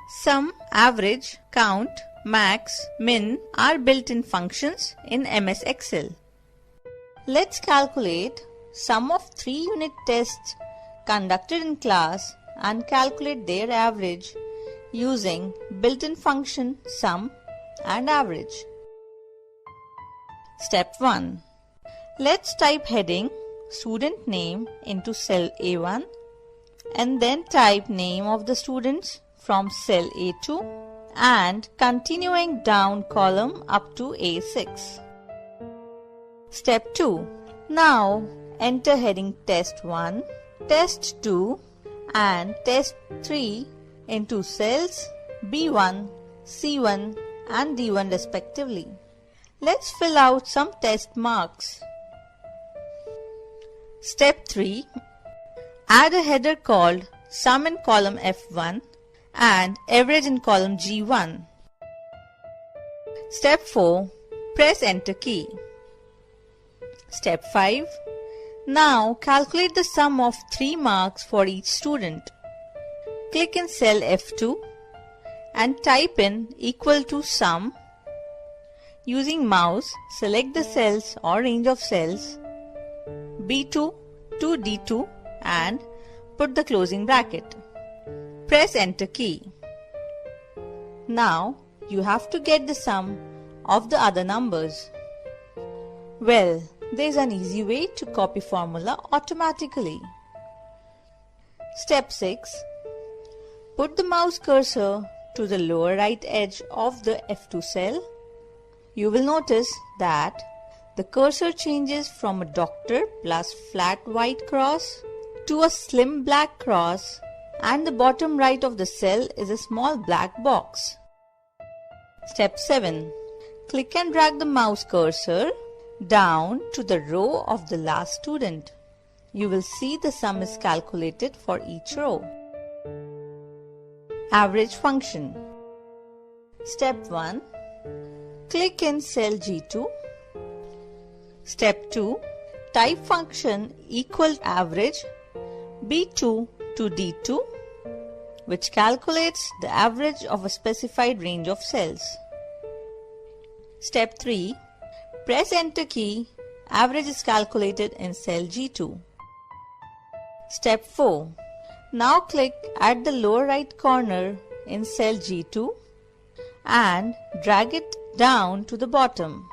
Sum, average, count, max, min are built-in functions in MS Excel. Let's calculate sum of 3 unit tests conducted in class and calculate their average using built-in function sum and average. Step 1. Let's type heading student name into cell A1 and then type name of the students from cell A2 and continuing down column up to A6. Step 2. Now enter heading test 1, test 2 and test 3 into cells B1, C1 and D1 respectively. Let's fill out some test marks. Step 3. Add a header called sum in column F1 and average in column G1. Step 4. Press enter key. Step 5. Now calculate the sum of 3 marks for each student. Click in cell F2 and type in equal to sum. Using mouse, select the cells or range of cells B2 to D2 and put the closing bracket. Press enter key. Now you have to get the sum of the other numbers. Well, there is an easy way to copy formula automatically. Step 6. Put the mouse cursor to the lower right edge of the F2 cell. You will notice that the cursor changes from a doctor plus flat white cross to a slim black cross, and the bottom right of the cell is a small black box. Step 7. Click and drag the mouse cursor down to the row of the last student. You will see the sum is calculated for each row. Average function. Step 1. Click in cell G2. Step 2. Type function equal average B2 to D2, which calculates the average of a specified range of cells. Step 3. Press enter key. Average is calculated in cell G2. Step 4. Now click at the lower right corner in cell G2 and drag it down to the bottom.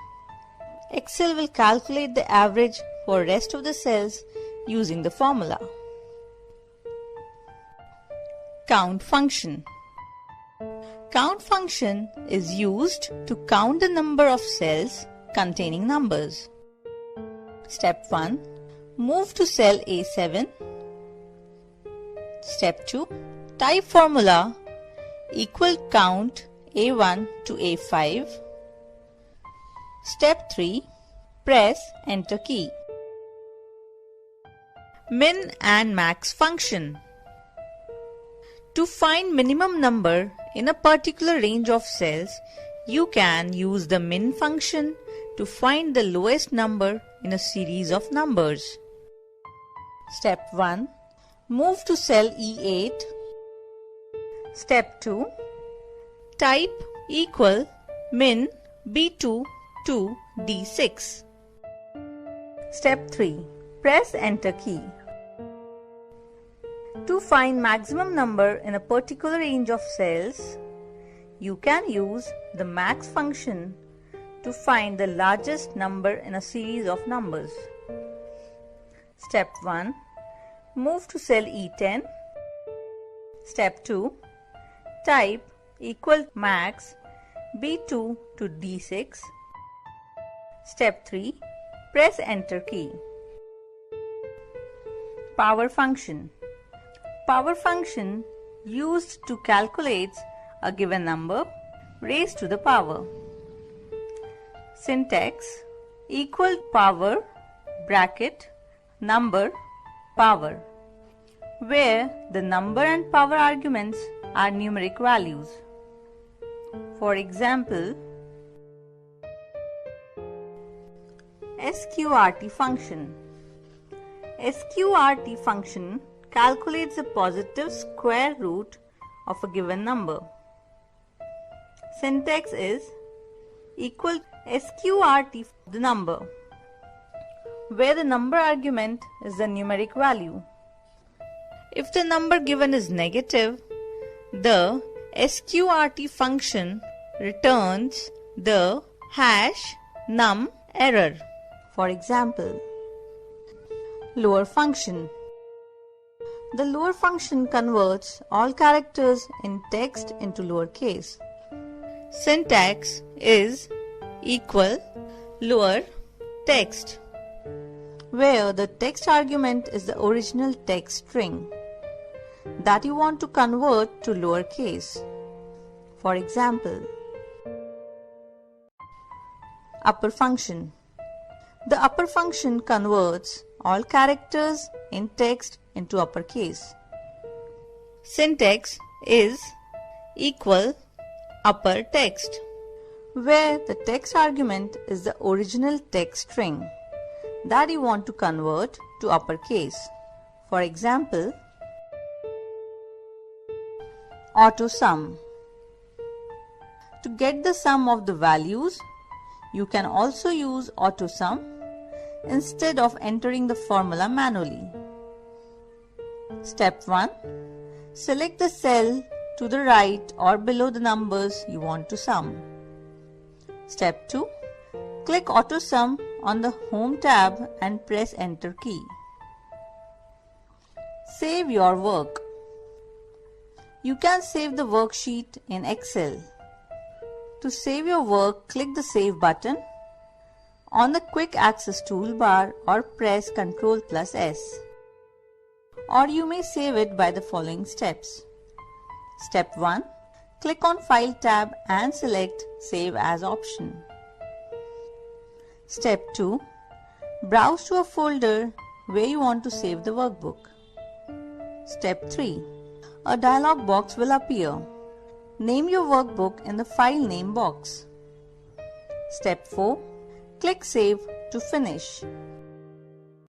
Excel will calculate the average for rest of the cells using the formula. Count function. Count function is used to count the number of cells containing numbers. Step 1. Move to cell A7. Step 2. Type formula equal count A1 to A5. Step 3. Press enter key. Min and max function. To find minimum number in a particular range of cells, you can use the min function to find the lowest number in a series of numbers. Step 1. Move to cell E8. Step 2. Type equal min B2 to D6. Step 3. Press enter key. To find maximum number in a particular range of cells, you can use the max function to find the largest number in a series of numbers. Step 1. Move to cell E10. Step 2. Type equal max B2 to D6. Step 3. Press enter key. Power function. Power function used to calculate a given number raised to the power. Syntax equal power bracket number power, where the number and power arguments are numeric values. For example, SQRT function. SQRT function calculates the positive square root of a given number. Syntax is equal SQRT the number, where the number argument is the numeric value. If the number given is negative, the SQRT function returns the hash num error. For example, lower function. The lower function converts all characters in text into lowercase. Syntax is equal lower text, where the text argument is the original text string that you want to convert to lowercase. For example, upper function. The upper function converts all characters in text into uppercase. Syntax is equal upper text, where the text argument is the original text string that you want to convert to uppercase. For example, auto sum. To get the sum of the values, you can also use auto sum instead of entering the formula manually. Step 1. Select the cell to the right or below the numbers you want to sum. Step 2. Click Auto Sum on the Home tab and press Enter key. Save your work. You can save the worksheet in Excel. To save your work, click the Save button on the Quick Access toolbar or press Ctrl+S. Or you may save it by the following steps. Step 1. Click on File tab and select Save As option. Step 2. Browse to a folder where you want to save the workbook. Step 3. A dialog box will appear. Name your workbook in the File Name box. Step 4. Click Save to finish.